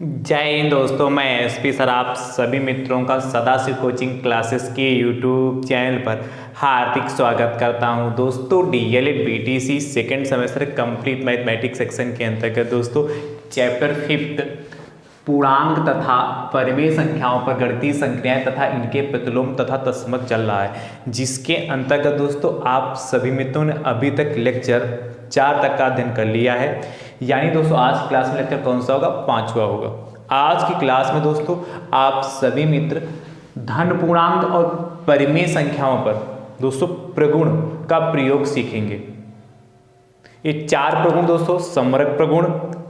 जय हिंद दोस्तों, मैं एसपी सर आप सभी मित्रों का सदाशिव कोचिंग क्लासेस के यूट्यूब चैनल पर हार्दिक स्वागत करता हूं। दोस्तों DElEd BTC second semester complete mathematics section के अंतर्गत दोस्तों चैप्टर 5 पूर्णांक तथा परिमेय संख्याओं पर गणितीय संख्याएं तथा इनके प्रतिलोम तथा तस्मक चल रहा है, जिसके अंतर्गत दोस्तों आप सभी मित्रों ने अभी तक लेक्चर 4 तक का अध्ययन कर लिया है। यानी दोस्तों आज की क्लास में लेक्चर कौन सा होगा? 5वां होगा। आज की क्लास में दोस्तों आप सभी मित्र धन पूर्णांक और परिमेय संख्याओं पर दोस्तों प्रगुण का प्रयोग सीखेंगे। ये 4 प्रगुण दोस्तों समरक प्रगुण,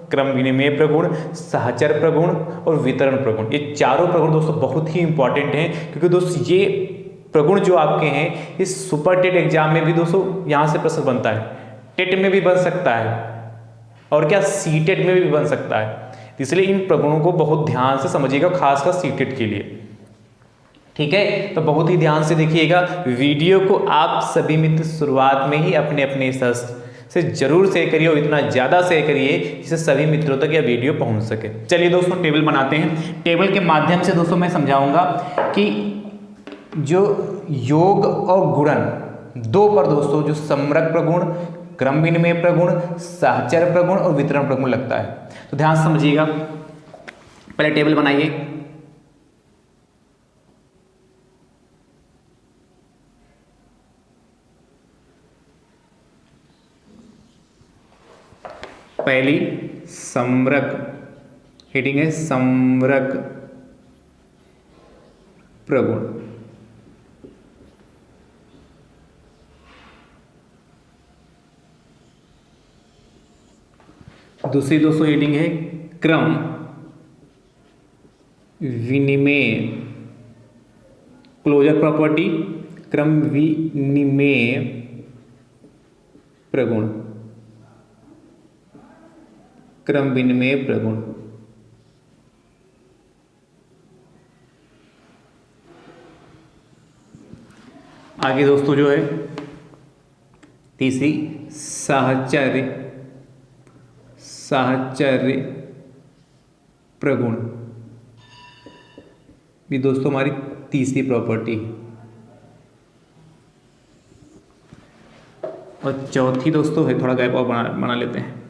क्रम विनिमय प्रगुण, सहचर प्रगुण और वितरण प्रगुण, ये चारों प्रगुण दोस्तों बहुत ही इंपॉर्टेंट हैं, क्योंकि दोस्तों ये प्रगुण जो आपके हैं इस सुपर टेट एग्जाम में भी दोस्तों यहाँ से प्रश्न बनता है, टेट में भी बन सकता है और क्या सीटेट में भी बन सकता है। इसलिए इन प्रगुणों को बहुत ध्यान से समझिएगा, खासकर सीटेट के लिए। ठीक है, तो बहुत ही ध्यान से देखिएगा वीडियो को। आप सभी मित्र शुरुआत में ही अपने अपने शस्त्र से जरूर शेयर करिए और इतना ज़्यादा शेयर करिए जिससे सभी मित्रों तक यह वीडियो पहुंच सके। चलिए दोस्तों टेबल बनाते हैं। टेबल के माध्यम से दोस्तों मैं समझाऊंगा कि जो योग और गुणन दो पर दोस्तों जो समरक प्रगुण, क्रम विनिमय प्रगुण, सहचर प्रगुण और वितरण प्रगुण लगता है। तो ध्यान से समझिएगा। पहले टेबल बनाइए। पहली समरक हेडिंग है समरक प्रगुण। दूसरी दोस्तों हेडिंग है क्रम विनिमय, क्लोजर प्रॉपर्टी, क्रम विनिमय प्रगुण, क्रम विनिमय प्रगुण। आगे दोस्तों जो है तीसरी साहचर्य प्रगुण, भी दोस्तों हमारी तीसरी प्रॉपर्टी। और चौथी दोस्तों है, थोड़ा गैप और बना लेते हैं,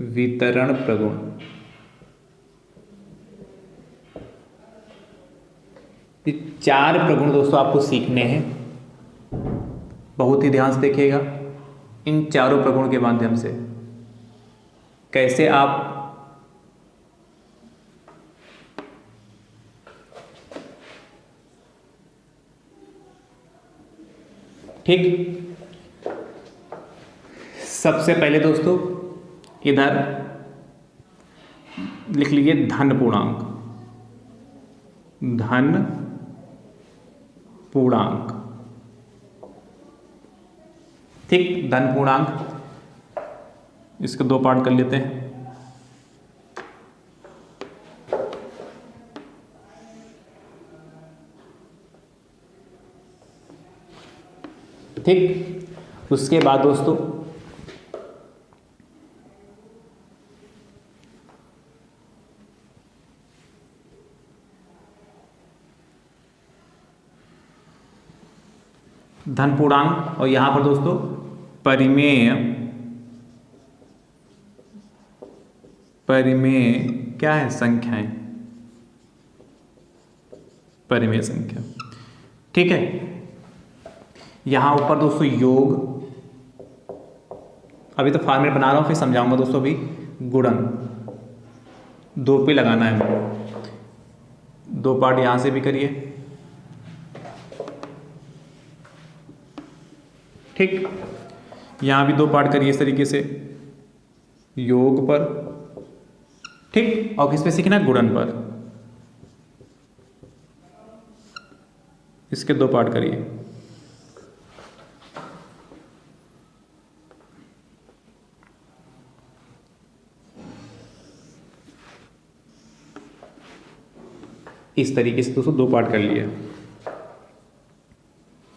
वितरण प्रगुण। ये 4 प्रगुण दोस्तों आपको सीखने हैं, बहुत ही ध्यान से देखिएगा। इन चारों प्रगुण के माध्यम से कैसे आप ठीक। सबसे पहले दोस्तों इधर लिख लीजिए धन पूर्णांक, धन पूर्णांक। ठीक, धन पूर्णांक इसके 2 पार्ट कर लेते हैं। ठीक, उसके बाद दोस्तों धन पूर्णांक और यहां पर दोस्तों परिमेय क्या है? संख्याएं, परिमेय संख्या। ठीक है, यहां ऊपर दोस्तों योग, अभी तो फॉर्मेट बना रहा हूं, फिर समझाऊंगा दोस्तों। अभी गुणन 2 पे लगाना है, 2 पार्ट यहां से भी करिए। ठीक, यहां भी 2 पार्ट करिए इस तरीके से, योग पर। ठीक, और किस पे सीखना? गुणन पर। इसके 2 पार्ट करिए। इस तरीके से दोस्तों 2 पार्ट कर लिए।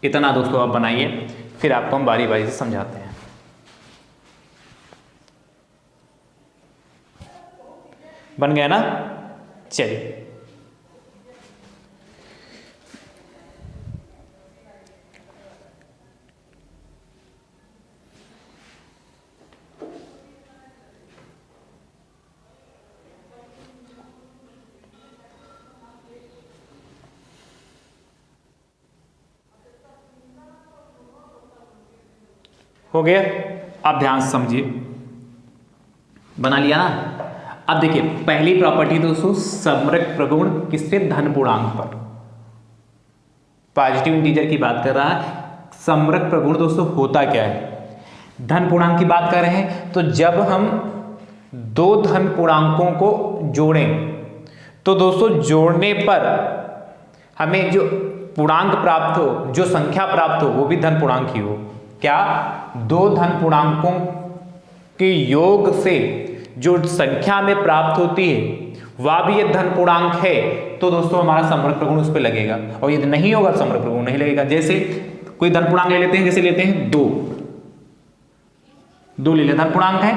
इतना दोस्तों आप बनाइए। फिर आपको हम बारी बारी से समझाते हैं। बन गया ना? चलिए, हो गया। अब ध्यान से समझिए, बना लिया ना? अब देखिए पहली प्रॉपर्टी दोस्तों, समरक प्रगुण किससे? धन पूर्णांक पर। पॉजिटिव इंटीजर की बात कर रहा है। समरक प्रगुण दोस्तों होता क्या है? धन पूर्णांक की बात कर रहे हैं, तो जब हम दो धन पूर्णांकों को जोड़ें तो दोस्तों जोड़ने पर हमें जो पूर्णांक प्राप्त हो, जो संख्या प्राप्त हो, वो भी धन पूर्णांक ही हो। क्या? दो धन पूर्णांकों के योग से जो संख्या में प्राप्त होती है वह भी एक धन पूर्णांक है, तो दोस्तों हमारा समरक प्रगुण उस पर लगेगा। और यदि नहीं होगा तो समरक प्रगुण नहीं लगेगा। जैसे कोई धन पूर्णांक ले लेते हैं, जैसे लेते हैं दो ले लिया, धन पूर्णांक है।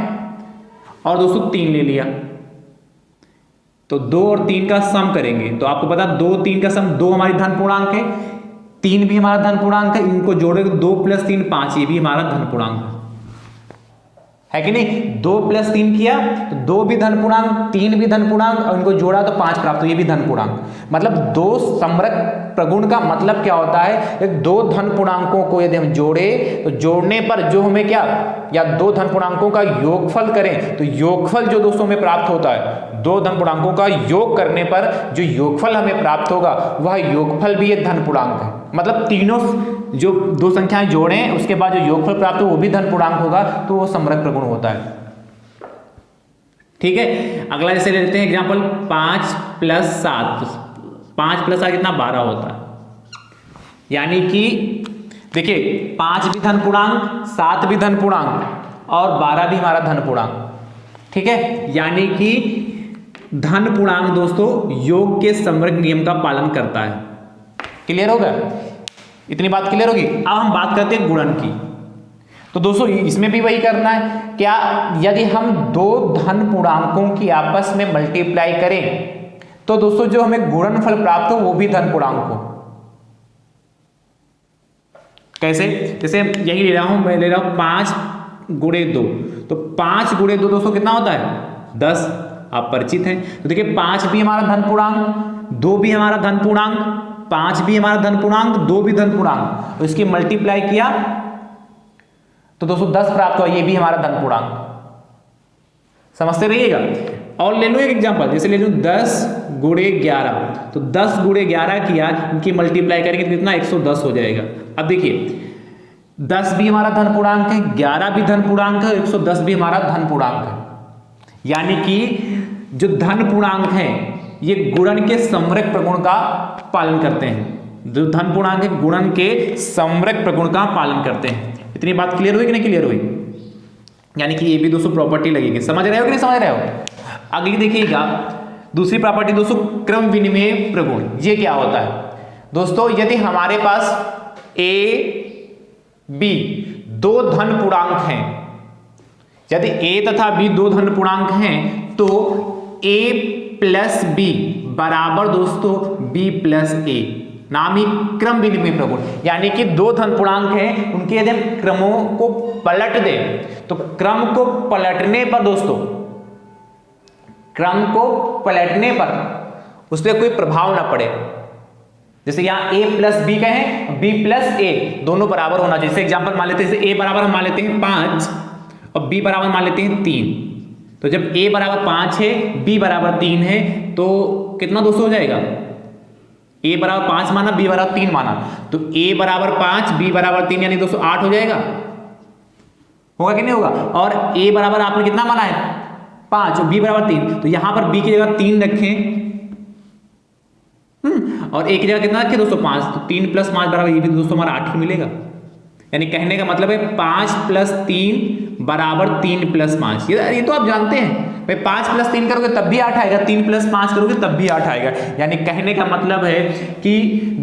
और दोस्तों 3 ले लिया, तो 2 और 3 का सम करेंगे तो आपको पता 2 3 का सम 2 हमारी धन पूर्णांक है, 3 भी हमारा धन पूर्णांक है। इनको जोड़ेंगे 2 + 3 5, ये भी हमारा धन पूर्णांक है कि नहीं? 2 + 3 किया तो 2 भी धन पूर्णांक, 3 भी धन पूर्णांक, और इनको जोड़ा तो 5 प्राप्त, ये भी धन पूर्णांक। मतलब दो समरक प्रगुण का मतलब क्या होता है? दो धन पूर्णांकों को यदि हम जोड़े तो जोड़ने पर जो हमें क्या, या दो धन पूर्णांकों का योगफल करें तो योगफल जो दोस्तों हमें प्राप्त होता है, दो धन पूर्णांकों का योग करने पर जो योगफल हमें प्राप्त होगा वह योगफल भी एक धन पूर्णांक है। मतलब तीनों जो दो संख्याएं जोड़ें उसके बाद जो योगफल प्राप्त हो वो भी धन पूर्णांक होगा, तो वो समरक प्रगुण होता है। ठीक है, अगला जैसे लेते हैं एग्जांपल 5 + 7। 5 + 7 कितना? 12 होता है। यानी कि देखिए 5 भी धन पूर्णांक, 7 भी धन पूर्णांक और 12 भी हमारा धन पूर्णांक। ठीक है, यानी कि धन पूर्णांक दोस्तों योग के समरक नियम का पालन करता है। क्लियर होगा? इतनी बात क्लियर होगी। अब हम बात करते हैं गुणन की। तो दोस्तों इसमें भी वही करना है। क्या? यदि हम दो धन पूर्णांकों की आपस में मल्टीप्लाई करें तो दोस्तों जो हमें गुणनफल प्राप्त हो वो भी धन पूर्णांक हो। कैसे? जैसे यही ले रहा हूं, मैं ले रहा हूं 5 × 2, तो 5 × 2 दोस्तों कितना होता है? 10। आप परिचित हैं। तो देखिए 5 भी हमारा धन पूर्णांक, 2 भी हमारा धन पूर्णांक, 5 भी हमारा धन पूर्णांक, 2 भी धन पूर्णांक, तो इसकी मल्टीप्लाई किया तो दोस्तों 10 प्राप्त हुआ, ये भी हमारा धन पूर्णांक। समझते रहिएगा। और ले लो एक एग्जांपल, जैसे ले लो 10 × 11, तो 10 × 11 किया, इनकी मल्टीप्लाई करेंगे तो कितना? 110 हो जाएगा। अब देखिए 10 भी हमारा धन पूर्णांक है, 11 भी धन पूर्णांक है, 110 भी हमारा धन पूर्णांक है। यानी कि जो धन पूर्णांक है ये गुणन के समरक प्रगुण का पालन करते हैं। जो धन पूर्णांक है गुणन के समरक प्रगुण का पालन करते हैं। इतनी बात क्लियर हुई कि नहीं क्लियर हुई? यानी कि ये भी दोस्तों प्रॉपर्टी लगेगी। समझ रहे हो कि नहीं समझ रहे हो? अगली देखिएगा दूसरी प्रॉपर्टी दोस्तों, क्रम विनिमय प्रगुण। ये क्या होता है दोस्तों? यदि हमारे पास A B दो धन पूर्णांक हैं, यदि A तथा B दो धन पूर्णांक हैं तो A + B बराबर दोस्तों B + A, नाम ही क्रम विनिमय प्रगुण। यानी कि दो धन पूर्णांक हैं, उनके यदि हम क्रमों को पलट दें तो क्रम को पलटने पर दोस्तों, क्रम को पलटने पर उस पर कोई प्रभाव ना पड़े। जैसे यहां A + B कहें, B + A दोनों बराबर होना चाहिए। जैसे एग्जांपल मान लेते हैं, जैसे A बराबर हम मान लेते हैं 5 और B बराबर मान लेते हैं 3। तो जब A बराबर 5 है, B बराबर 3 है, तो कितना दोस्तों हो जाएगा? A बराबर 5 माना, B बराबर 3 माना, तो A बराबर 5, B बराबर 3, यानी दोस्तों 8 हो जाएगा। होगा कि नहीं होगा? और A बराबर आपने कितना माना है? 5 और B बराबर 3, तो यहां पर B की जगह 3 रखें और A की जगह कितना रखें दोस्तों? 5। तो 3 + 5 बराबर, ये भी दोस्तों हमारा 8 ही मिलेगा। यानी कहने का मतलब है 5 + 3 बराबर 3 + 5। ये तो आप जानते हैं भाई, 5 + 3 करोगे तब भी 8 आएगा, 3 + 5 करोगे तब भी 8 आएगा। यानी कहने का मतलब है कि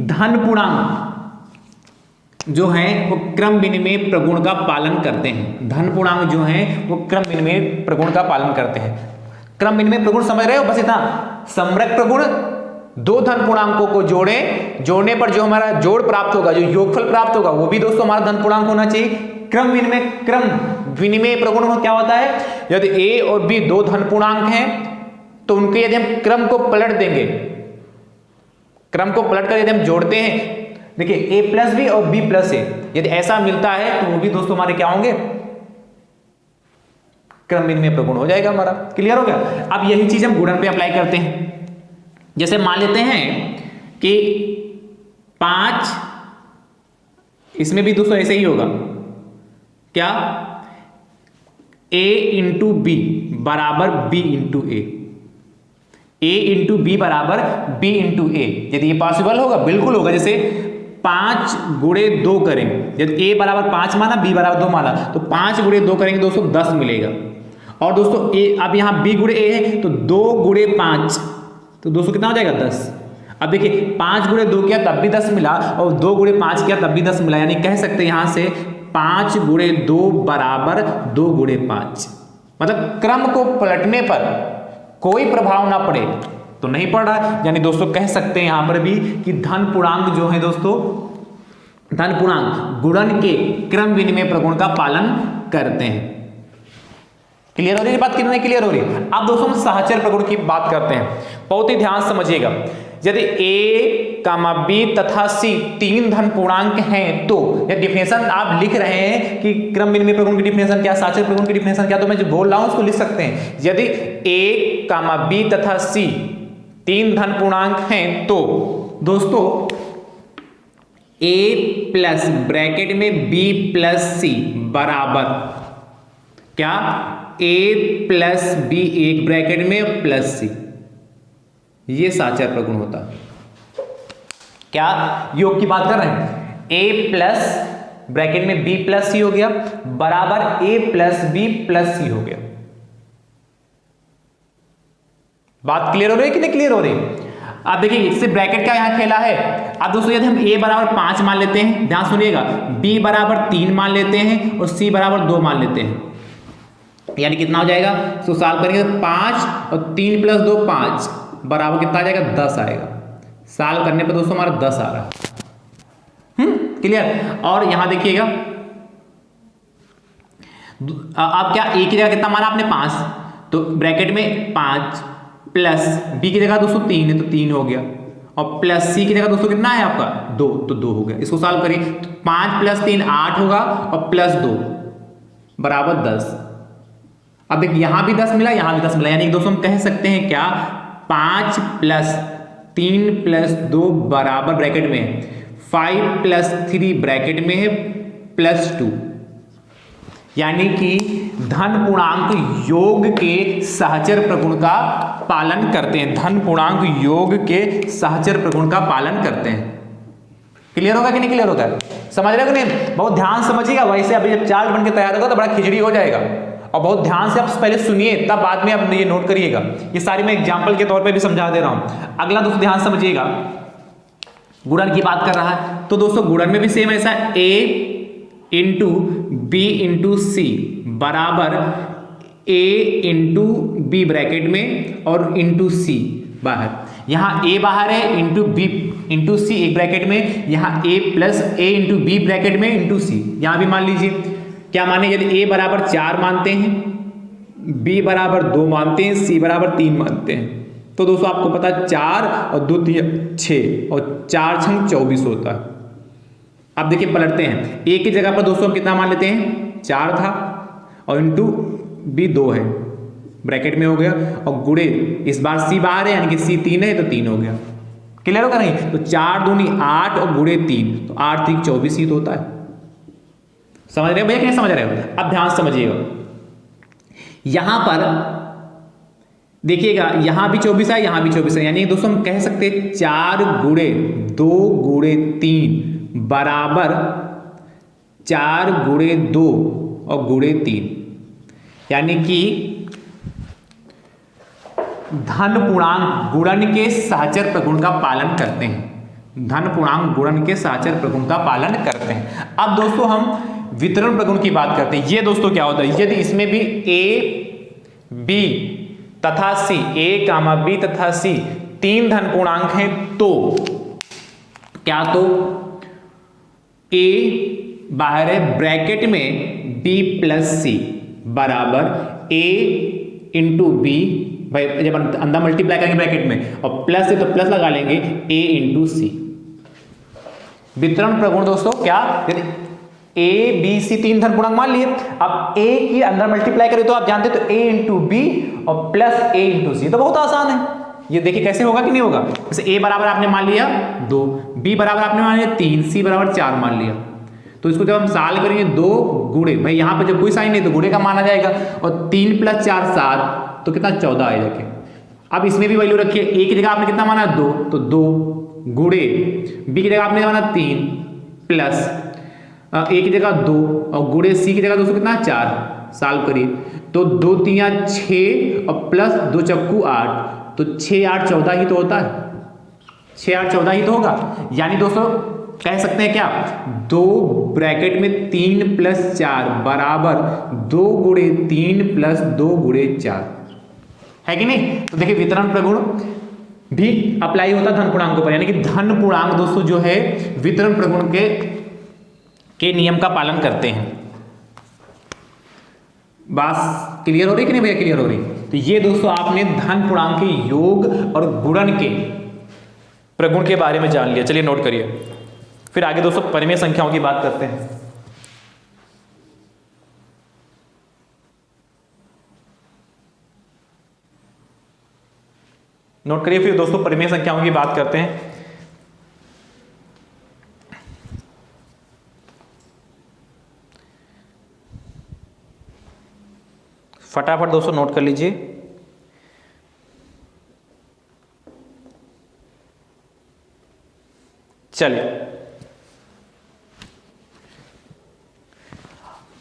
धन पूर्णांक जो है वो क्रम विनिमय प्रगुण का पालन करते हैं। धन पूर्णांक जो है वो क्रम विनिमय प्रगुण का पालन करते हैं। क्रम विनिमय प्रगुण समझ रहे हो? बस इतना, समरक प्रगुण दो धन पूर्णांकों को जोड़ने पर जो हमारा जोड़ प्राप्त होगा, जो योगफल प्राप्त होगा, वो भी दोस्तों हमारा धन पूर्णांक होना चाहिए। क्रम विनिमय प्रगुण में क्या होता है, यदि ए और बी दो धन पूर्णांक हैं तो उनके यदि हम क्रम को पलट देंगे, क्रम को पलट कर यदि हम जोड़ते हैं, देखिए ए प्लस बी और बी प्लस ए, यदि ऐसा मिलता है तो वो भी दोस्तों हमारे क्या होंगे, क्रम विनिमय प्रगुण हो जाएगा हमारा। क्लियर हो गया? अब यही चीज हम गुणन पे अप्लाई करते हैं। जैसे मान लेते हैं कि 5, इसमें भी दोस्तों ऐसे ही होगा, क्या, a इंटू बी बराबर b into A, a into B बराबर b इंटू ए। यदि ये पॉसिबल होगा, बिल्कुल होगा। जैसे 5 गुणे 2 करेंगे, यदि a बराबर 5 माना, b बराबर 2 माना, तो 5 गुणे 2 करेंगे दोस्तों 10 मिलेगा। और दोस्तों a, अब यहां b गुणे a है तो 2 गुणे 5, तो दोस्तों कितना हो जाएगा 10। अब देखिए 5 गुणे 2 किया तब भी 10 मिला, और 2 गुणे 5 किया तब भी 10 मिला, यानी कह सकते हैं यहां से 5 गुणे 2 बराबर 2 गुणे 5। मतलब क्रम को पलटने पर कोई प्रभाव ना पड़े तो नहीं पड़ रहा, यानी दोस्तों कह सकते हैं यहां पर भी कि धन पूर्णांक जो है दोस्तों, धन पूर्णांक गुणन के क्रम विनिमय प्रगुण का पालन करते हैं। क्लियर हो रही है बात? कितने क्लियर हो रही है? अब दोस्तों हम सहचर प्रगुण की बात करते हैं, बहुत ही ध्यान समझिएगा। यदि a, b तथा c तीन धन पूर्णांक हैं तो, यह डिफिनेशन आप लिख रहे हैं कि क्रम विनिमय प्रगुण की डिफिनेशन क्या, सहचर प्रगुण की डिफिनेशन क्या, तो मैं जो बोल रहा हूं उसको लिख सकते हैं। यदि a, b तथा c तीन धन पूर्णांक हैं तो दोस्तों a प्लस ब्रैकेट में b प्लस c बराबर क्या, a प्लस b एक ब्रैकेट में प्लस c, ये सहचर प्रगुण होता है। क्या योग की बात कर रहे हैं? a प्लस ब्रैकेट में b प्लस c हो गया बराबर a plus b plus c हो गया। बात क्लियर हो रही है कि नहीं क्लियर हो रही? अब देखिए इससे ब्रैकेट का यहां खेला है। अब दोस्तों यदि हम a बराबर 5 मान लेते हैं, ध्यान सुनिएगा, b बराबर 3 मान लेते हैं और c बराबर 2 मान लेते हैं, यानी कितना हो जाएगा, तो सॉल्व करेंगे तो 5 और 3 प्लस 2 5 बराबर कितना आ जाएगा, 10 आएगा। सॉल्व करने पर दोस्तों हमारा 10 आ रहा है। क्लियर? और यहां देखिएगा, अब क्या a की जगह कितना माना आपने 5, तो ब्रैकेट में 5 प्लस b की जगह दोस्तों 3 है तो 3 हो गया, और प्लस c की जगह दोस्तों कितना है आपका 2, तो 2 हो गया। इसको सॉल्व करिए तो 5 प्लस 3 8 होगा और प्लस 2 बराबर 10। अब देखिए यहां भी 10 मिला, यहां भी 10 मिला, यानी दोस्तों हम कह सकते हैं क्या, 5 प्लस 3 प्लस 2 बराबर ब्रैकेट में 5 प्लस 3 ब्रैकेट में है प्लस 2, यानी कि धन पूर्णांक योग के सहचर प्रगुण का पालन करते हैं। धन पूर्णांक योग के सहचर प्रगुण का पालन करते हैं। क्लियर होगा कि नहीं क्लियर होगा? समझ रहे हो कि नहीं? बहुत ध्यान समझिएगा, वैसे अभी जब चार्ट बन के तैयार होगा तो बड़ा खिचड़ी हो जाएगा, और बहुत ध्यान से आप पहले सुनिए तब बाद में आप ये नोट करिएगा। ये सारी मैं एग्जाम्पल के तौर पे भी समझा दे रहा हूं। अगला दोस्तों ध्यान समझिएगा, गुणन की बात कर रहा है तो दोस्तों गुणन में भी सेम ऐसा, a इंटू बी इंटू सी बराबर a इंटू बी ब्रैकेट में और इंटू सी बाहर, यहाँ a बाहर है इंटू बी इंटू सी एक ब्रैकेट में, यहाँ a plus a into B bracket में इंटू सी। यहाँ भी मान लीजिए क्या माने, यदि a बराबर 4 मानते हैं, b बराबर 2 मानते हैं, c बराबर 3 मानते हैं, तो दोस्तों आपको पता है 4 और 2 3 6 और 4 छंग 24 होता है। अब देखिए पलटते हैं, a की जगह पर दोस्तों हम कितना मान लेते हैं, 4 था और इंटू b 2 है ब्रैकेट में हो गया, और गुणे इस बार c बाहर है यानी कि c 3 है तो 3 हो गया। क्लियर होगा नहीं? तो 4 दूनी 8 और गुणे 3 तो 8 3 24 ही तो होता है। समझ रहे हो भैया? क्या समझ रहे हो? अब ध्यान समझिएगा, यहां पर देखिएगा यहां भी 24 है, यहां भी 24 है, यानी दोस्तों हम कह सकते हैं 4 गुणे 2 गुणे 3 बराबर 4 गुणे 2 और गुणे 3, यानी कि धन पूर्णांक गुणन के सहचर प्रगुण का पालन करते हैं। धन पूर्णांक गुणन के साचर प्रगुण का पालन करते हैं। अब दोस्तों हम वितरण प्रगुण की बात करते हैं। ये दोस्तों क्या होता है, यदि इसमें भी ए बी तथा सी, ए कामा बी तथा सी तीन धन पूर्णांक हैं तो क्या, तो ए बाहर है ब्रैकेट में बी प्लस सी बराबर ए इंटू बी, भाई जब अंदर मल्टीप्लाई करेंगे ब्रैकेट में और प्लस है तो प्लस लगा लेंगे ए इंटू सी। वितरण प्रगुण दोस्तों क्या, यदि ए बी सी तीन धन पूर्णांक मान लिए, अब ए की अंदर मल्टीप्लाई करें तो आप जानते हैं तो ए इंटू बी और प्लस ए इंटू सी, तो बहुत आसान है। ये देखिए कैसे होगा कि नहीं होगा। जैसे ए बराबर आपने मान लिया 2, बी बराबर आपने मान लिया 3, सी बराबर 4 मान लिया, तो इसको जब हम साल करेंगे 2 गुणे, भाई यहां पे जब कोई साइन नहीं तो गुणे का माना जाएगा, और 3 + 4 7 तो कितना 14 आएगा। देखिए अब इसमें भी वैल्यू रखिए, ए की जगह आपने कितना माना 2, तो 2 गुणे, बी की जगह आपने माना 3 प्लस ए की जगह 2 और गुणे सी की जगह दोस्तों कितना 4, साल करिए तो 2 3 6 और प्लस 2 चक्कू 8, तो 6 8 14 ही तो होता है, 6 8 14 ही तो होगा। यानी दोस्तों कह सकते हैं क्या, 2 ब्रैकेट में 3 + 4 बराबर 2 गुणे 3 प्लस 2 गुणे 4 है कि नहीं। तो देखिए वितरण प्रगुण भी अप्लाई होता है धन पूर्णांकों पर, यानी कि धन पूर्णांक दोस्तों जो है वितरण प्रगुण के नियम का पालन करते हैं। बात क्लियर हो रही कि नहीं भैया, क्लियर हो रही। तो ये दोस्तों आपने धन पूर्णांक के योग और गुणन के प्रगुण के बारे में जान लिया। चलिए नोट करिए, फिर आगे दोस्तों परिमेय संख्याओं की बात करते हैं। नोट करिए, फिर दोस्तों परिमेय संख्याओं की बात करते हैं। फटाफट दोस्तों नोट कर लीजिए। चलिए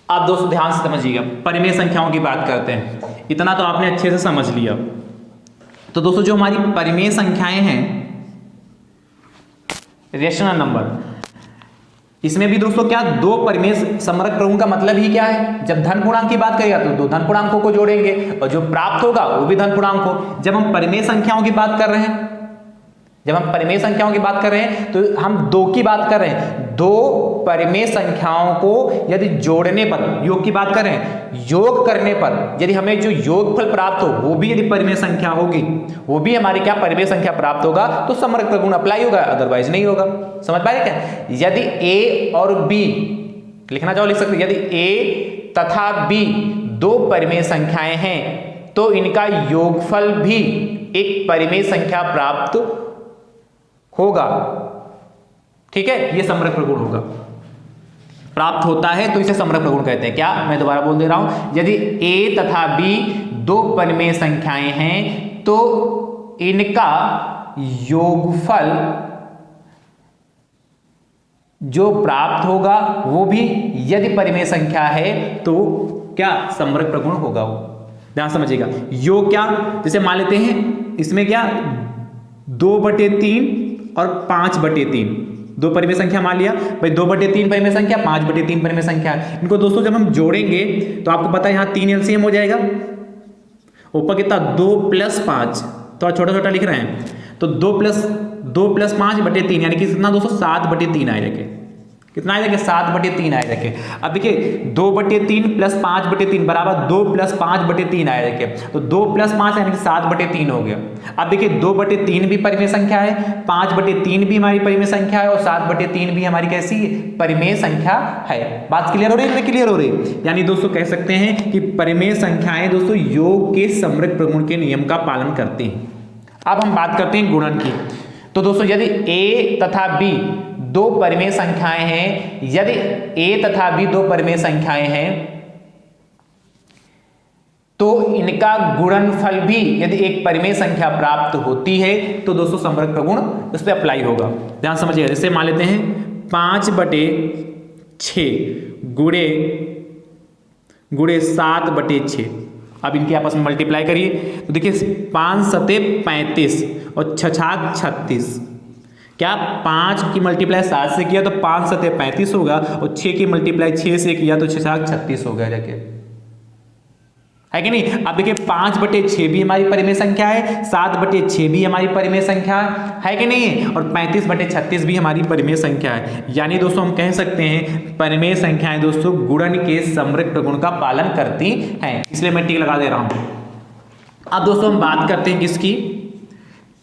आप दोस्तों ध्यान से समझिएगा, परिमेय संख्याओं की बात करते हैं। इतना तो आपने अच्छे से समझ लिया। तो दोस्तों जो हमारी परिमेय संख्याएं हैं, रेशनल नंबर, इसमें भी दोस्तों क्या, दो परिमेय समरक प्रगुण का मतलब ही क्या है, जब धन पूर्णांक की बात करेगा तो दो धन पूर्णांकों को जोड़ेंगे और जो प्राप्त होगा वो भी धन पूर्णांक हो। जब हम परिमेय संख्याओं की बात कर रहे हैं, जब हम परिमेय संख्याओं की बात कर रहे हैं तो हम दो की बात कर रहे हैं। दो परिमेय संख्याओं को यदि जोड़ने पर, योग की बात कर रहे हैं, योग करने पर यदि हमें जो योगफल प्राप्त हो वो भी यदि परिमेय संख्या होगी, वो भी हमारी क्या परिमेय संख्या प्राप्त होगा, तो समरक प्रगुण अप्लाई होगा, अदरवाइज नहीं होगा। समझ पाए क्या। यदि ए और बी लिखना चाहो लिख सकते, यदि ए तथा बी दो परिमेय संख्याएं हैं तो इनका योगफल भी एक परिमेय संख्या प्राप्त होगा। ठीक है, ये समरक प्रगुण होगा, प्राप्त होता है तो इसे समरक प्रगुण कहते हैं। क्या, मैं दोबारा बोल दे रहा हूं, यदि ए तथा बी दो परिमेय संख्याएं हैं तो इनका योगफल जो प्राप्त होगा वो भी यदि परिमेय संख्या है तो क्या, समरक प्रगुण होगा। वो ध्यान समझिएगा। योग क्या, जैसे मान लेते हैं इसमें क्या 2/3 और 5/3 दो परिमेय संख्या मान लिया भाई, 2/3 परिमेय संख्या, 5/3 परिमेय संख्या। इनको दोस्तों जब हम जोड़ेंगे तो आपको पता है यहाँ 3 एलसीएम हो जाएगा, ऊपर कितना 2 + 5, तो छोटा छोटा लिख रहे हैं, तो 2 + 5/3 यानी कि कितना दोस्तों 7/3 आए रखे, कितना आए रखे 7/3 आए रखे। अब देखिए 2/3 + 5/3 बराबर 2 + 5/3 आए रखे, तो 2 + 5 यानी कि 7/3 हो गया। अब देखिए 2/3 भी परिमेय संख्या है, 5/3 भी हमारी परिमेय संख्या है और 7/3 भी हमारी कैसी परिमेय संख्या है। बात क्लियर हो रही है, क्लियर हो रही है। यानी दोस्तों कह सकते हैं कि परिमेय संख्याएं दोस्तों योग के समरक प्रगुण के नियम का पालन करते हैं। अब हम बात करते हैं गुणन की। तो दोस्तों यदि ए तथा बी दो परिमेय संख्याएं हैं, यदि ए तथा बी दो परिमेय संख्याएं हैं तो इनका गुणनफल भी यदि एक परिमेय संख्या प्राप्त होती है तो दोस्तों समरक प्रगुण उस पर अप्लाई होगा। ध्यान समझिए, जैसे मान लेते हैं 5/6 गुणे 7/6। अब इनके आपस में मल्टीप्लाई करिए तो देखिए 5 × 7 = 35 और 6 × 36 क्या 5 की मल्टीप्लाई 7 से किया तो 5 7 35 होगा, और 6 की मल्टीप्लाई 6 से किया तो 6 7 36 हो गया जाके, है कि नहीं। अब देखिए 5/6 भी हमारी परिमेय संख्या है, 7/6 भी हमारी परिमेय संख्या है कि नहीं, और 35/36 भी हमारी परिमेय संख्या है। यानी दोस्तों हम कह सकते हैं परिमेय संख्याएं दोस्तों गुणन के समृद्ध प्रगुण का पालन करती हैं, इसलिए मैं टिक लगा दे रहा हूं। अब दोस्तों हम बात करते हैं किसकी,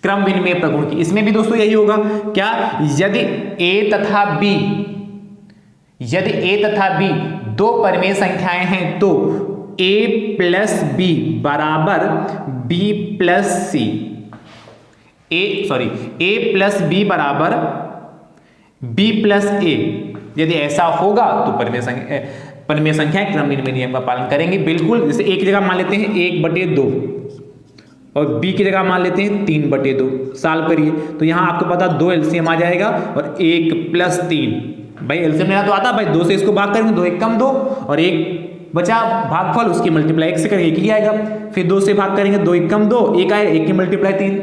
क्रम विनिमय प्रगुण की। इसमें भी दोस्तों यही होगा क्या, यदि a तथा b दो परिमेय संख्याएं हैं तो a प्लस b बराबर b plus c, a plus b बराबर b प्लस a। यदि ऐसा होगा तो परिमेय संख्याएं क्रम विनिमय नियम का पालन करेंगे बिल्कुल। जैसे एक जगह मान लेते हैं 1/2 और b की जगह मान लेते हैं 3/2, सॉल्व करिए तो यहाँ आपको पता 2 एलसीएम आ जाएगा और 1 + 3, भाई एलसीएम लेना तो आता, भाई 2 से इसको भाग करेंगे 2 1 कम 2 और 1 बचा भागफल, उसकी मल्टीप्लाई 1 से करेंगे 1 ही आएगा, फिर 2 से भाग करेंगे 2 1 कम 2 1 आएगा, 1 की मल्टीप्लाई 3।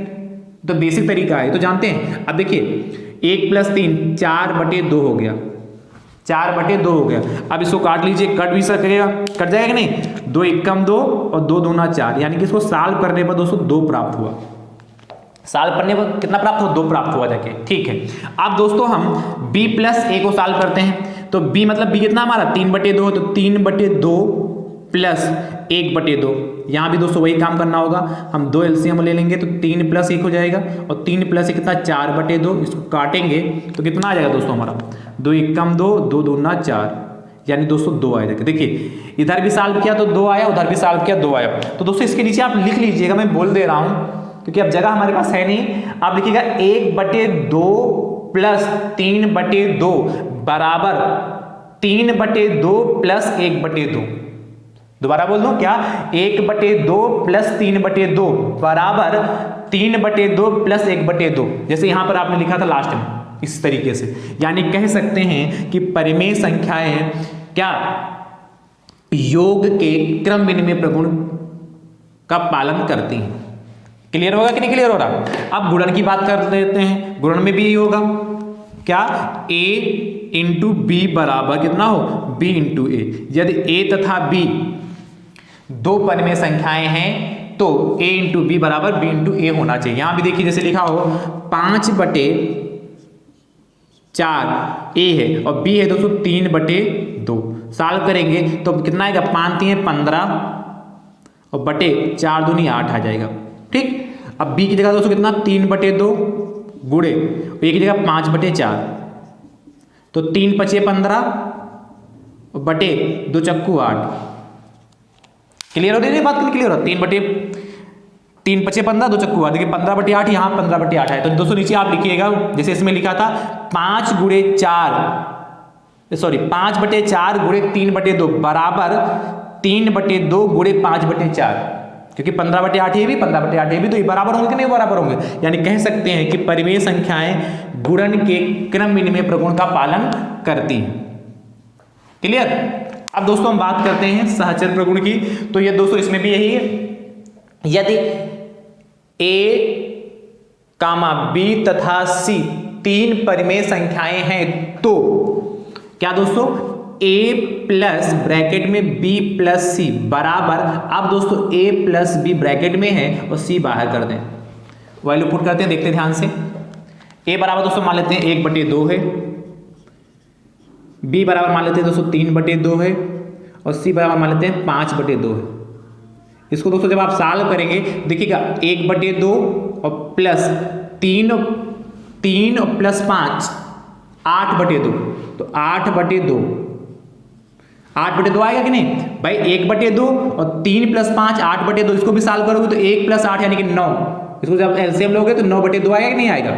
तो बेसिक तरीका है तो जानते हैं। अब देखिए 1 + 3 4/2 हो गया, 4/2 हो गया। अब इसको काट लीजिए, कट भी सकेगा, कट जाएगा कि नहीं, 2 1 कम 2 और 2 दूना 4, यानी कि इसको सॉल्व करने पर दोस्तों 2 प्राप्त हुआ। सॉल्व करने पर कितना प्राप्त हुआ, 2 प्राप्त हुआ जाके, ठीक है। अब दोस्तों हम b + a को सॉल्व करते हैं तो b मतलब b कितना हमारा 3/2, तो 3/2 प्लस 1/2, यहाँ भी दोस्तों वही काम करना होगा, हम 2 एलसीएम ले लेंगे तो 3 + 1 हो जाएगा और 3 + 1 कितना 4/2, इसको काटेंगे तो कितना आ जाएगा दोस्तों हमारा 2 1 कम 2 2 दूना 4, यानी दोस्तों 2 आ जाएगा। देखिए इधर भी सॉल्व किया तो 2 आया, उधर भी सॉल्व किया 2 आया। तो दोस्तों इसके नीचे आप लिख लीजिएगा, मैं बोल दे रहा हूँ क्योंकि अब जगह हमारे पास है नहीं। आप लिखिएगा 1/2 प्लस 3/2 बराबर 3/2 प्लस 1/2। दोबारा बोल दूं क्या, 1/2 प्लस 3/2 बराबर 3/2 प्लस 1/2, जैसे यहां पर आपने लिखा था लास्ट में, इस तरीके से। यानी कह सकते हैं कि परिमेय संख्याएं क्या योग के क्रम विनिमय प्रगुण का पालन करती हैं। क्लियर होगा कि नहीं क्लियर हो रहा। अब गुणन की बात कर लेते हैं, गुणन में भी यही होगा क्या, a × b बराबर कितना हो b × a। यदि a तथा b दो परिमेय संख्याएं हैं तो a × b बराबर b × a होना चाहिए। यहां भी देखिए जैसे लिखा हो 5/4 a है और b है दोस्तों 3/2, सॉल्व करेंगे तो कितना आएगा, 5 3 15 और बटे 4 दूनी 8 आ जाएगा, ठीक। अब b की जगह दोस्तों कितना 3/2 गुणे a की जगह 5/4, तो 3 × 5 15 और बटे 2 × 8। क्लियर हो रही है बात, क्लियर हो, 3 × 5 15 2 × 8, देखिए 15/8 यहाँ 15/8 है। तो दोस्तों नीचे आप लिखिएगा जैसे इसमें लिखा था 5 × 4 गुणे 3/2 बराबर 3/2 गुणे 5/4, क्योंकि 15/8 ये भी 15/8 ये भी, तो ये बराबर होंगे कि नहीं बराबर होंगे। यानी कह सकते हैं कि परिमेय संख्याएं गुणन के क्रम विनिमय प्रगुण का पालन करती हैं। क्लियर। अब दोस्तों हम बात करते हैं सहचर प्रगुण की। तो ये दोस्तों इसमें भी यही है, यदि a, b तथा c तीन परिमेय संख्याएं हैं तो क्या दोस्तों a प्लस ब्रैकेट में b प्लस c बराबर, अब दोस्तों a प्लस b ब्रैकेट में है और c बाहर कर दें, वैल्यू पुट करते हैं, देखते हैं ध्यान से। a बराबर दोस्तों मान लेते हैं 1/2 है, b बराबर मान लेते हैं दोस्तों 3/2 है और c बराबर मान लेते हैं 5/2 है। इसको दोस्तों जब आप सॉल्व करेंगे देखिएगा 1/2 और प्लस 3 और प्लस 5 8/2, तो 8/2 आएगा कि नहीं भाई, 1/2 और 3 + 5 8/2, इसको भी सॉल्व करोगे तो 1 + 8 यानी कि 9, इसको जब एलसीएम लोगे तो 9/2 आएगा कि नहीं आएगा।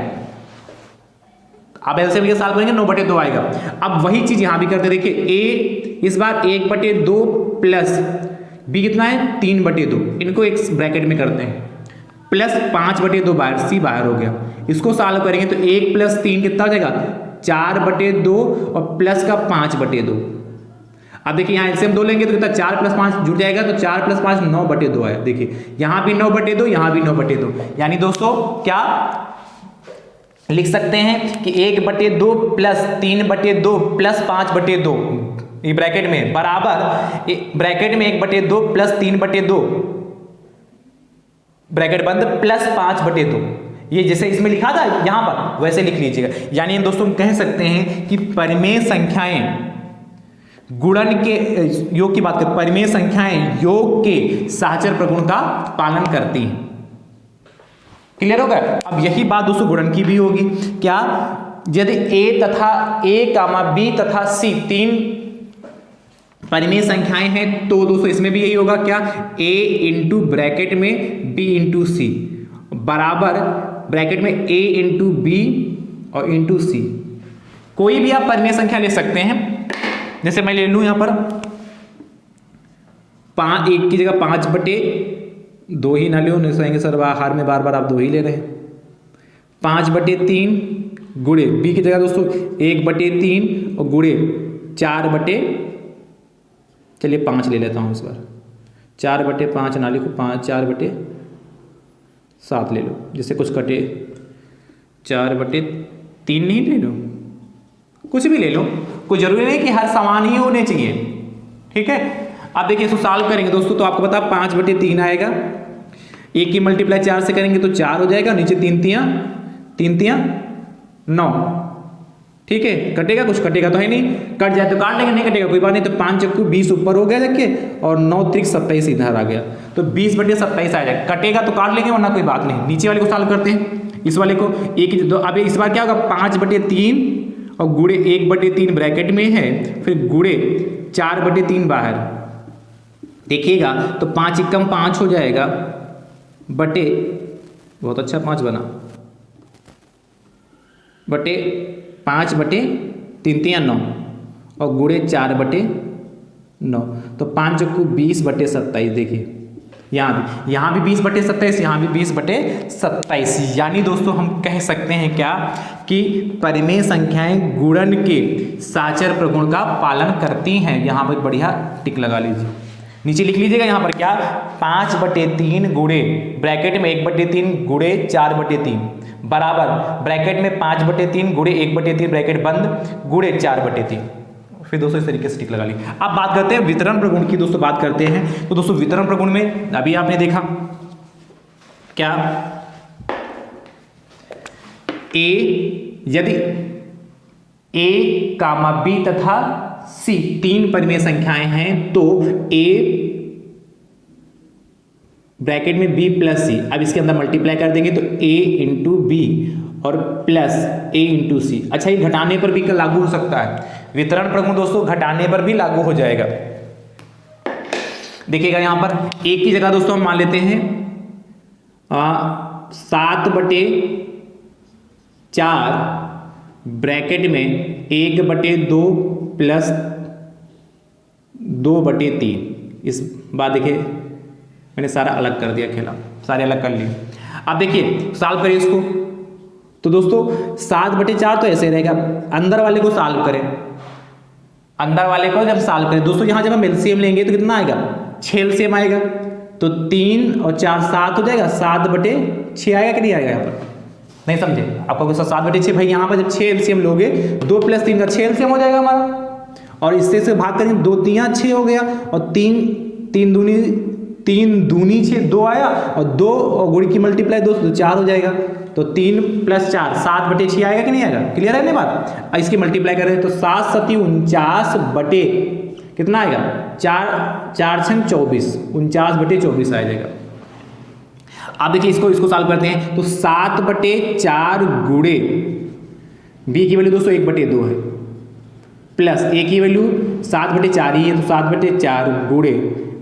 आप एलसीएम के सॉल्व करेंगे 9/2 आएगा। अब वही चीज यहां भी करते, देखिए a इस बार 1/2 प्लस b कितना है 3/2, इनको एक ब्रैकेट में करते हैं, प्लस 5/2 बाहर, c बाहर हो गया। इसको सॉल्व करेंगे तो 1 + 3 कितना हो जाएगा 4/2 और प्लस का 5/2। अब देखिए यहाँ एलसीएम 2 लेंगे तो कितना 4 + 5 जुड़ जाएगा, तो 4 + 5 9/2 आया। देखिए यहाँ भी 9/2, यहाँ भी 9/2, यानी दोस्तों क्या लिख सकते हैं कि 1/2 प्लस 3/2 प्लस 5/2 ये ब्रैकेट में बराबर ब्रैकेट में 1/2 प्लस 3/2 ब्रैकेट बंद प्लस 5/2। ये जैसे इसमें लिखा था यहां पर वैसे लिख लीजिएगा। यानी हम दोस्तों कह सकते हैं कि परिमेय संख्याएं गुणन के योग की बात करें, परिमेय संख्याएं योग के सहचर प्रगुण का पालन करती हैं। क्लियर होगा? अब यही बात दोस्तों गुणन की भी होगी। क्या? यदि a तथा a, b तथा c तीन परिमेय संख्याएं हैं तो दोस्तों इसमें भी यही होगा। क्या? a इंटू ब्रैकेट में b इंटू c बराबर ब्रैकेट में a इंटू b और इंटू c। कोई भी आप परिमेय संख्या ले सकते हैं। जैसे मैं ले लूं यहां पर 1 की जगह 5/2 ही ना लो, नहीं सहेंगे सर हार में बार बार आप 2 ही ले रहे हैं। 5/3 गुणे b की जगह दोस्तों 1/3 और गुणे 5 ले लेता हूं इस बार। 4/5 ना लिखो, 4/7 ले लो। जिससे कुछ कटे 4/3 नहीं ले लो, कुछ भी ले लो, कोई जरूरी नहीं कि हर समान ही होने चाहिए। ठीक है? अब देखिए इसको सॉल्व करेंगे दोस्तों तो आपको पता 5/3 आएगा। 1 की मल्टीप्लाई 4 से करेंगे तो 4 हो जाएगा। नीचे 3 तियां 9। ठीक है? कटेगा? कुछ कटेगा तो है नहीं, कट जाए तो काट लेंगे, नहीं कटेगा कोई बात नहीं। तो 5 चक्कू 20 ऊपर हो गया जाके और 9 त्रिक 27 इधर आ गया तो 20/27 आ जाएगा। कटेगा तो काट लेंगे वरना कोई बात नहीं। नीचे वाले को सॉल्व करते हैं, इस वाले को 1 2। अब इस बार क्या होगा? 5/3 और गुणे 1/3 ब्रैकेट में है, फिर गुणे 4/3 बाहर। देखिएगा तो 5 एकम 5 हो जाएगा बटे, बहुत अच्छा 5 बना, बटे 5/3 तियां 9 और गुणे 4/9 तो 5 चक्कू 20/27। देखिए यहाँ भी 20/27, यहाँ भी 20/27। यानी दोस्तों हम कह सकते हैं क्या कि परिमेय संख्याएं गुणन के साचर प्रगुण का पालन करती हैं। यहाँ पर बढ़िया टिक लगा लीजिए, नीचे लिख लीजिएगा यहाँ पर क्या 5/3 गुणे ब्रैकेट में 1/3 गुणे 4/3 बराबर ब्रैकेट में 5/3 गुणे 1/3 ब्रैकेट बंद गुणे 4/3। फिर दोस्तों इस तरीके से टिक लगा ली। अब बात करते हैं वितरण प्रगुण की। दोस्तों बात करते हैं तो दोस्तों वितरण प्रगुण में अभी आपने देखा क्या a यदि a, b तथा c तीन परिमेय संख्याएं हैं तो a ब्रैकेट में b प्लस c। अब इसके अंदर मल्टीप्लाई कर देंगे तो a इंटू बी और प्लस a इंटू सी। अच्छा ये घटाने पर भी लागू हो सकता है। वितरण प्रगुण दोस्तों घटाने पर भी लागू हो जाएगा। देखिएगा यहां पर a की जगह दोस्तों हम मान लेते हैं 7/4 ब्रैकेट में 1/2 प्लस 2/3। इस बात देखिए मैंने सारा अलग कर दिया, खेला सारे अलग कर लिए। अब देखिए सॉल्व करिए इसको तो दोस्तों 7/4 तो ऐसे रहेगा। अंदर वाले को सॉल्व करें, अंदर वाले को जब सॉल्व करें दोस्तों यहाँ जब हम एलसीएम लेंगे तो कितना आएगा? 6 एलसीएम आएगा तो 3 और 4 7 हो जाएगा। 7/6 आएगा कि नहीं आएगा? यहाँ पर नहीं समझे आपको गुस्सा। 7/6 भाई यहाँ पर जब 6 एलसीएम लोगे 2 + 3 का 6 एलसीएम हो जाएगा हमारा। और इससे से भाग करेंगे 2 तियां 6 हो गया और 3 दूनी 6 2 आया और 2 और गुण की मल्टीप्लाई 2 तो 4 हो जाएगा। तो 3 + 4 7/6 आएगा कि नहीं आएगा? क्लियर है ना बात? इसकी मल्टीप्लाई करें तो 7 × 7 = 49 बटे कितना आएगा? 4 × 6 = 24 49/24 आ जाएगा। अब देखिए इसको सॉल्व करते हैं तो 7/4 गुणे b की वैल्यू दोस्तों 1/2 है प्लस a की वैल्यू 7/4 ही है तो 7/4 गुणे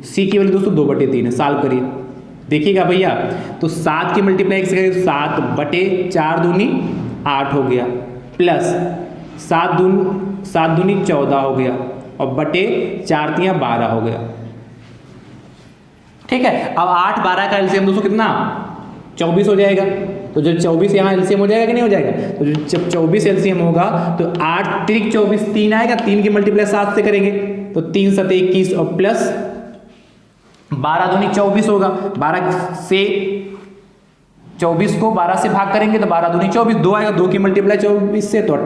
c की वैल्यू दोस्तों 2/3 है। सॉल्व करिए देखिएगा भैया तो 7 की मल्टीप्लाई से करें 7/4 दूनी 8 हो गया प्लस 7 दूनी 14 हो गया और बटे 4 तियां 12 हो गया। ठीक है? अब 8 12 का एलसीएम दोस्तों कितना? 24 हो जाएगा। तो जब 24 यहाँ एलसीएम हो जाएगा कि नहीं हो जाएगा? तो जब 24 एलसीएम होगा तो 8 × 24 3 आएगा। 3 की मल्टीप्लाई 7 से करेंगे तो 3 × 7 = 21 और प्लस 12 दूनी 24 होगा। 12 से 24 को 12 से भाग करेंगे तो 12 दूनी 24, 2 आएगा, 2 की मल्टीप्लाई 24 से तो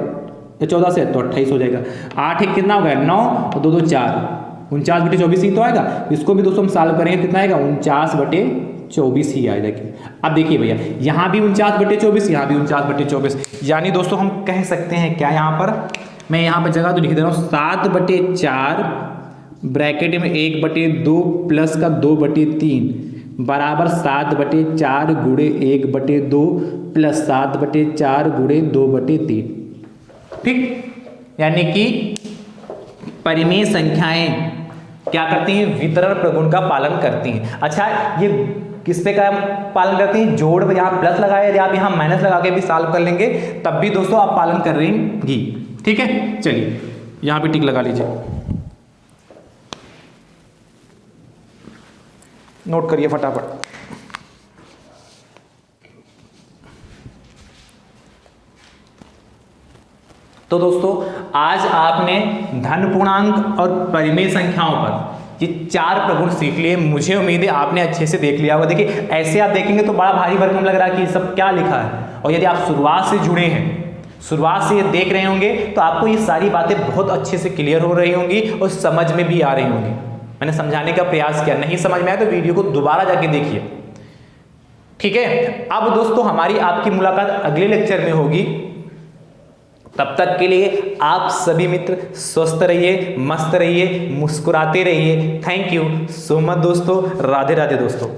14 से तो 28 हो जाएगा। 8 एक कितना हो गया 9 और 2 2 4, 49/24 ही तो आएगा। इसको भी दोस्तों हम सॉल्व करेंगे कितना आएगा 49/24 ही आएगा। देखिए अब देखिए भैया यहाँ भी 49/24, यहाँ भी 49/24, यानी दोस्तों हम कह सकते हैं क्या, यहाँ पर मैं यहाँ पर जगह तो लिख दे रहा हूँ 7/4 ब्रैकेट में 1/2 प्लस का 2/3 बराबर 7/4 गुणे 1/2 प्लस 7/4 गुणे 2/3। ठीक, यानी कि परिमेय संख्याएं क्या करती हैं, वितरण प्रगुण का पालन करती हैं। अच्छा ये किस पे का पालन करती हैं, जोड़ में यहाँ प्लस लगाए यदि आप यहाँ माइनस लगा के भी सॉल्व कर लेंगे तब भी दोस्तों आप पालन कर रहेंगी। ठीक है, चलिए यहाँ पे टिक लगा लीजिए, नोट करिए फटाफट। तो दोस्तों आज आपने धन पूर्णांक और परिमेय संख्याओं पर ये 4 प्रगुण सीख लिए। मुझे उम्मीद है आपने अच्छे से देख लिया होगा। देखिए ऐसे आप देखेंगे तो बड़ा भारी भरकम लग रहा है कि ये सब क्या लिखा है, और यदि आप शुरुआत से जुड़े हैं, शुरुआत से ये देख रहे होंगे तो आपको ये सारी बातें बहुत अच्छे से क्लियर हो रही होंगी और समझ में भी आ रही होंगी। मैंने समझाने का प्रयास किया, नहीं समझ में आया तो वीडियो को दोबारा जाके देखिए। ठीक है, अब दोस्तों हमारी आपकी मुलाकात अगले लेक्चर में होगी। तब तक के लिए आप सभी मित्र स्वस्थ रहिए, मस्त रहिए, मुस्कुराते रहिए। थैंक यू सो मच दोस्तों, राधे राधे दोस्तों।